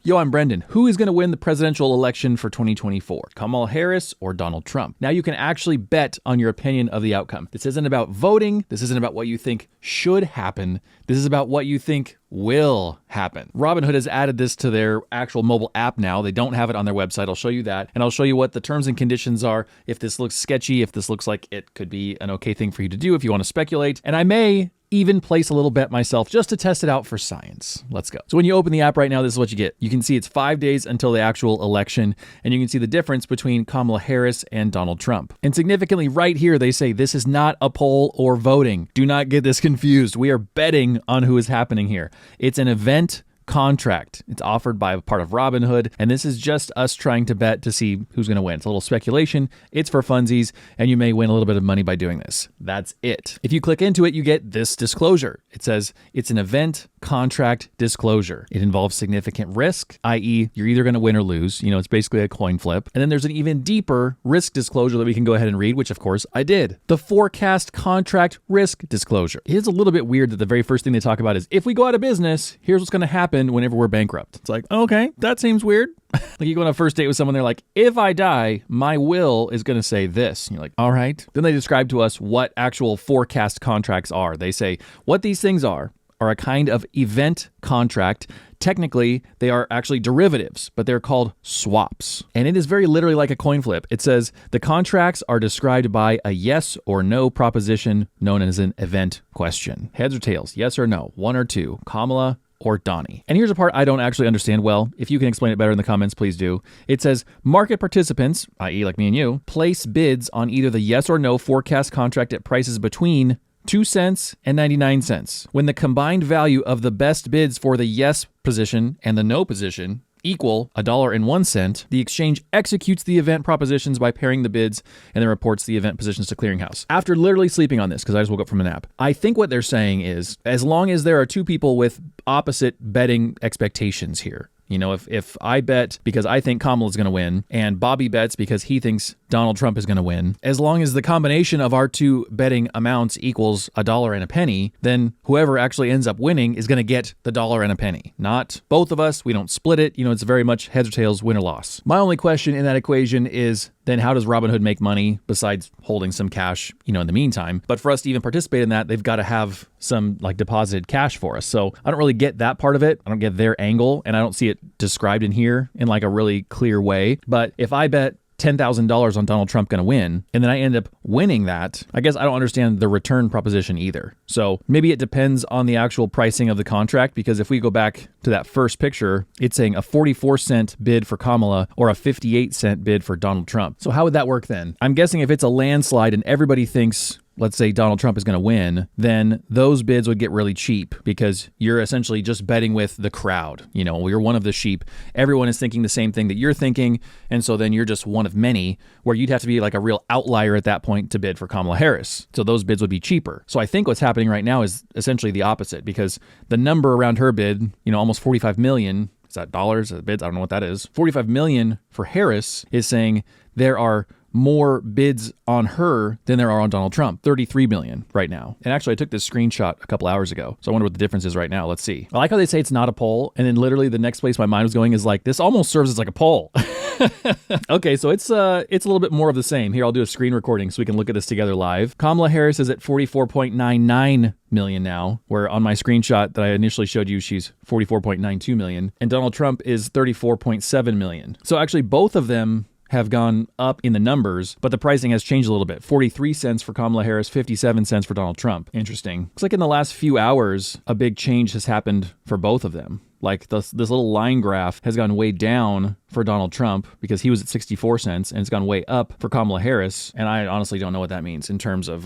Yo, I'm Brendan. Who is going to win the presidential election for 2024? Kamala Harris or Donald Trump? Now you can actually bet on your opinion of the outcome. This isn't about voting. This isn't about what you think should happen. This is about what you think will happen. Robinhood has added this to their actual mobile app now. They don't have it on their website. I'll show you that. And I'll show you what the terms and conditions are. If this looks sketchy, if this looks like it could be an okay thing for you to do if you want to speculate. And I may even place a little bet myself just to test it out for science. Let's go. So when you open the app right now, this is what you get. You can see it's 5 days until the actual election, and you can see the difference between Kamala Harris and Donald Trump. And significantly right here, they say this is not a poll or voting. Do not get this confused. We are betting on who is happening here. It's an event contract. It's offered by a part of Robinhood, and this is just us trying to bet to see who's going to win. It's a little speculation. It's for funsies, and you may win a little bit of money by doing this. That's it. If you click into it, you get this disclosure. It says it's an event contract disclosure. It involves significant risk, i.e. you're either going to win or lose. You know, it's basically a coin flip. And then there's an even deeper risk disclosure that we can go ahead and read, which of course I did. The forecast contract risk disclosure. It is a little bit weird that the very first thing they talk about is, if we go out of business, here's what's going to happen whenever we're bankrupt. It's like, okay, that seems weird. Like you go on a first date with someone, they're like, if I die, my will is going to say this. And you're like, all right. Then they describe to us what actual forecast contracts are. They say what these things are a kind of event contract. Technically, they are actually derivatives, but they're called swaps. And it is very literally like a coin flip. It says the contracts are described by a yes or no proposition known as an event question. Heads or tails, yes or no, one or two, Kamala or Donnie. And here's a part I don't actually understand well. If you can explain it better in the comments, please do. It says market participants, i.e. like me and you, place bids on either the yes or no forecast contract at prices between 2 cents and 99 cents. When the combined value of the best bids for the yes position and the no position equal $1.01, the exchange executes the event propositions by pairing the bids and then reports the event positions to clearinghouse. After literally sleeping on this, because I just woke up from a nap, I think what they're saying is, as long as there are two people with opposite betting expectations here, you know, if I bet because I think Kamala is going to win and Bobby bets because he thinks Donald Trump is going to win, as long as the combination of our two betting amounts equals $1 and a penny, then whoever actually ends up winning is going to get the $1 and a penny. Not both of us. We don't split it. You know, it's very much heads or tails, win or loss. My only question in that equation is, then how does Robinhood make money besides holding some cash, you know, in the meantime? But for us to even participate in that, they've got to have some like deposited cash for us. So I don't really get that part of it. I don't get their angle, and I don't see it described in here in like a really clear way. But if I bet $10,000 on Donald Trump going to win, and then I end up winning that, I guess I don't understand the return proposition either. So maybe it depends on the actual pricing of the contract, because if we go back to that first picture, it's saying a 44-cent bid for Kamala or a 58-cent bid for Donald Trump. So how would that work then? I'm guessing if it's a landslide and everybody thinks, let's say Donald Trump is going to win, then those bids would get really cheap because you're essentially just betting with the crowd. You know, you're one of the sheep. Everyone is thinking the same thing that you're thinking. And so then you're just one of many, where you'd have to be like a real outlier at that point to bid for Kamala Harris. So those bids would be cheaper. So I think what's happening right now is essentially the opposite, because the number around her bid, you know, almost 45 million, is that dollars, bids? I don't know what that is. 45 million for Harris is saying there are more bids on her than there are on Donald Trump. 33 million right now. And actually, I took this screenshot a couple hours ago, so I wonder what the difference is right now. Let's see. I like how they say it's not a poll, and then literally the next place my mind was going is like, this almost serves as like a poll. Okay, so it's a little bit more of the same. Here, I'll do a screen recording so we can look at this together live. Kamala Harris is at 44.99 million now, where on my screenshot that I initially showed you, she's 44.92 million, and Donald Trump is 34.7 million. So actually, both of them have gone up in the numbers, but the pricing has changed a little bit. 43 cents for Kamala Harris, 57 cents for Donald Trump. Interesting. Looks like in the last few hours, a big change has happened for both of them. Like this little line graph has gone way down for Donald Trump because he was at 64 cents, and it's gone way up for Kamala Harris. And I honestly don't know what that means in terms of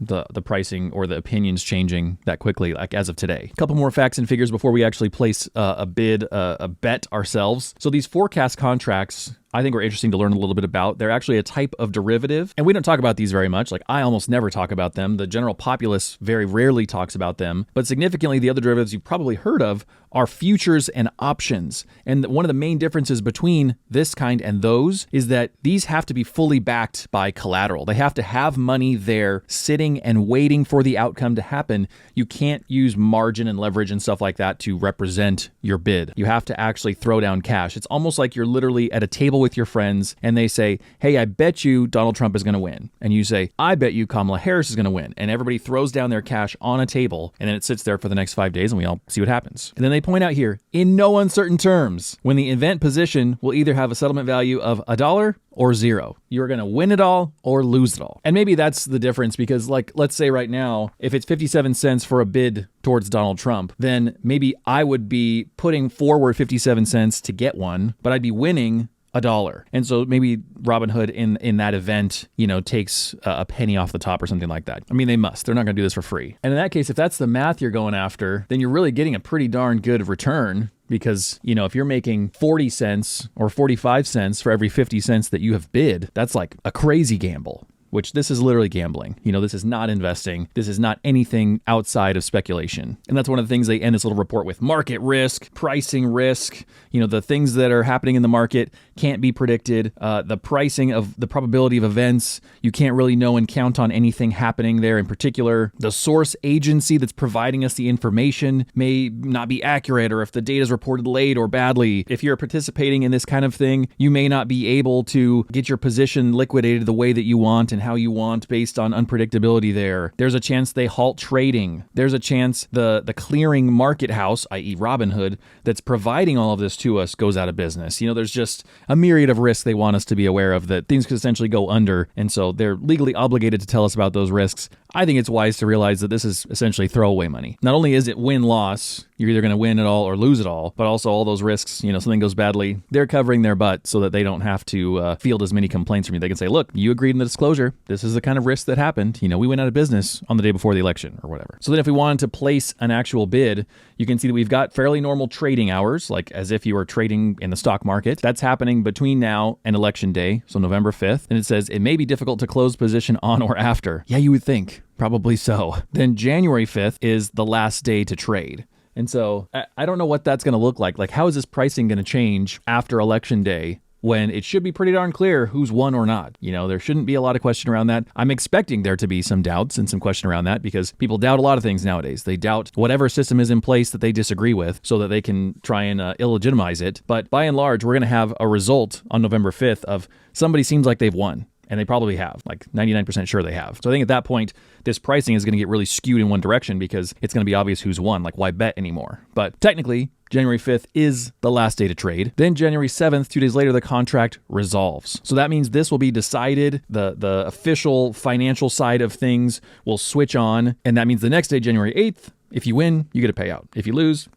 the pricing or the opinions changing that quickly, like as of today. A couple more facts and figures before we actually place a bet ourselves. So these forecast contracts, I think, are interesting to learn a little bit about. They're actually a type of derivative, and we don't talk about these very much. Like, I almost never talk about them. The general populace very rarely talks about them. But significantly, the other derivatives you've probably heard of are futures and options. And one of the main differences between this kind and those is that these have to be fully backed by collateral. They have to have money there sitting sitting and waiting for the outcome to happen, you can't use margin and leverage and stuff like that to represent your bid. You have to actually throw down cash. It's almost like you're literally at a table with your friends and they say, hey, I bet you Donald Trump is going to win. And you say, I bet you Kamala Harris is going to win. And everybody throws down their cash on a table and then it sits there for the next 5 days and we all see what happens. And then they point out here, in no uncertain terms, when the event position will either have a settlement value of $1 or $0. You're going to win it all or lose it all. And maybe that's the difference because, like, let's say right now, if it's 57 cents for a bid towards Donald Trump, then maybe I would be putting forward 57 cents to get one, but I'd be winning $1. And so maybe Robinhood in that event, takes a penny off the top or something like that. I mean, they must. They're not going to do this for free. And in that case, if that's the math you're going after, then you're really getting a pretty darn good return. Because, if you're making 40 cents or 45 cents for every 50 cents that you have bid, that's like a crazy gamble. Which this is literally gambling. This is not investing. This is not anything outside of speculation. And that's one of the things they end this little report with. Market risk, pricing risk, the things that are happening in the market can't be predicted. The pricing of the probability of events, you can't really know and count on anything happening there in particular. The source agency that's providing us the information may not be accurate, or if the data is reported late or badly. If you're participating in this kind of thing, you may not be able to get your position liquidated the way that you want and how you want based on unpredictability there. There's a chance they halt trading. There's a chance the clearing market house, i.e. Robinhood, that's providing all of this to us goes out of business. There's just a myriad of risks they want us to be aware of, that things could essentially go under. And so they're legally obligated to tell us about those risks. I think it's wise to realize that this is essentially throwaway money. Not only is it win-loss, you're either going to win it all or lose it all, but also all those risks, something goes badly, they're covering their butt so that they don't have to field as many complaints from you. They can say, look, you agreed in the disclosure. This is the kind of risk that happened. We went out of business on the day before the election or whatever. So then if we wanted to place an actual bid, you can see that we've got fairly normal trading hours, like as if you were trading in the stock market. That's happening between now and election day, so November 5th. And it says it may be difficult to close position on or after. Yeah, you would think. Probably so. Then January 5th is the last day to trade. And so I don't know what that's going to look like. Like, how is this pricing going to change after election day when it should be pretty darn clear who's won or not? There shouldn't be a lot of question around that. I'm expecting there to be some doubts and some question around that because people doubt a lot of things nowadays. They doubt whatever system is in place that they disagree with so that they can try and illegitimize it. But by and large, we're going to have a result on November 5th of somebody seems like they've won. And they probably have, like 99% sure they have. So I think at that point, this pricing is going to get really skewed in one direction because it's going to be obvious who's won. Like, why bet anymore? But technically, January 5th is the last day to trade. Then January 7th, 2 days later, the contract resolves. So that means this will be decided. The official financial side of things will switch on. And that means the next day, January 8th, if you win, you get a payout. If you lose,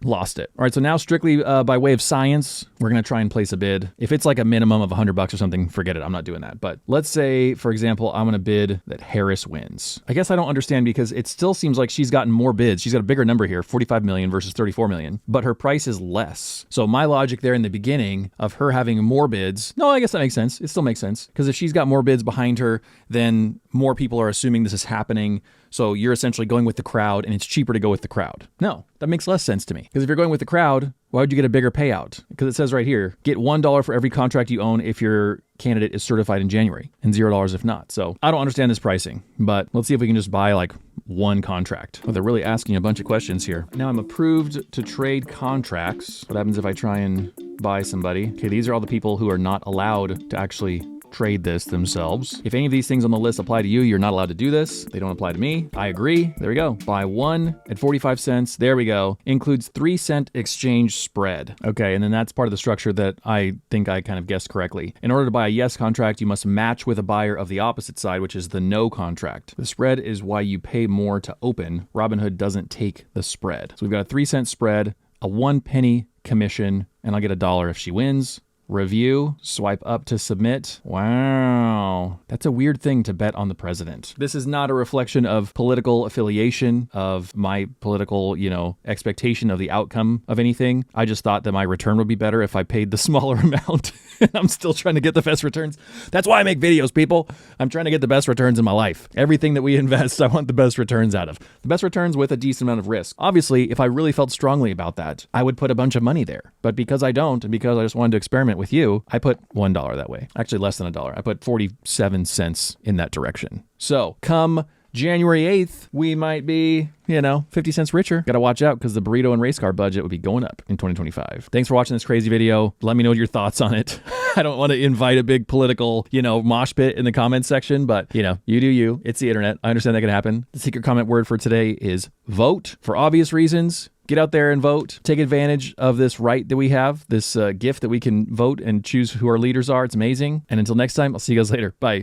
lost it. All right, so now strictly by way of science, we're going to try and place a bid. If it's like a minimum of $100 or something, forget it. I'm not doing that. But let's say, for example, I'm going to bid that Harris wins. I guess I don't understand because it still seems like she's gotten more bids. She's got a bigger number here, 45 million versus 34 million, but her price is less. So my logic there in the beginning of her having more bids, no, I guess that makes sense. It still makes sense because if she's got more bids behind her, then more people are assuming this is happening. So you're essentially going with the crowd and it's cheaper to go with the crowd. No, that makes less sense to me. Because if you're going with the crowd, why would you get a bigger payout? Because it says right here, get $1 for every contract you own if your candidate is certified in January and $0 if not. So I don't understand this pricing, but let's see if we can just buy like one contract. Oh, they're really asking a bunch of questions here. Now I'm approved to trade contracts. What happens if I try and buy somebody? Okay, these are all the people who are not allowed to actually trade this themselves. If any of these things on the list apply to you, you're not allowed to do this. They don't apply to me. I agree. There we go. Buy one at 45 cents. There we go. Includes 3-cent exchange spread. Okay, and then that's part of the structure that I think I kind of guessed correctly. In order to buy a yes contract, you must match with a buyer of the opposite side, which is the no contract. The spread is why you pay more to open. Robinhood doesn't take the spread. So we've got a 3-cent spread, a 1 penny commission, and I'll get $1 if she wins. Review, swipe up to submit. Wow. That's a weird thing to bet on the president. This is not a reflection of political affiliation, of my political, expectation of the outcome of anything. I just thought that my return would be better if I paid the smaller amount. I'm still trying to get the best returns. That's why I make videos, people. I'm trying to get the best returns in my life. Everything that we invest, I want the best returns out of. The best returns with a decent amount of risk. Obviously, if I really felt strongly about that, I would put a bunch of money there. But because I don't, and because I just wanted to experiment with you, I put $1 that way. Actually, less than $1. I put 47 cents in that direction. So come January 8th, we might be, 50 cents richer. Got to watch out because the burrito and race car budget would be going up in 2025. Thanks for watching this crazy video. Let me know your thoughts on it. I don't want to invite a big political, mosh pit in the comments section, but, you do you. It's the internet. I understand that can happen. The secret comment word for today is vote for obvious reasons. Get out there and vote. Take advantage of this right that we have, this gift that we can vote and choose who our leaders are. It's amazing. And until next time, I'll see you guys later. Bye.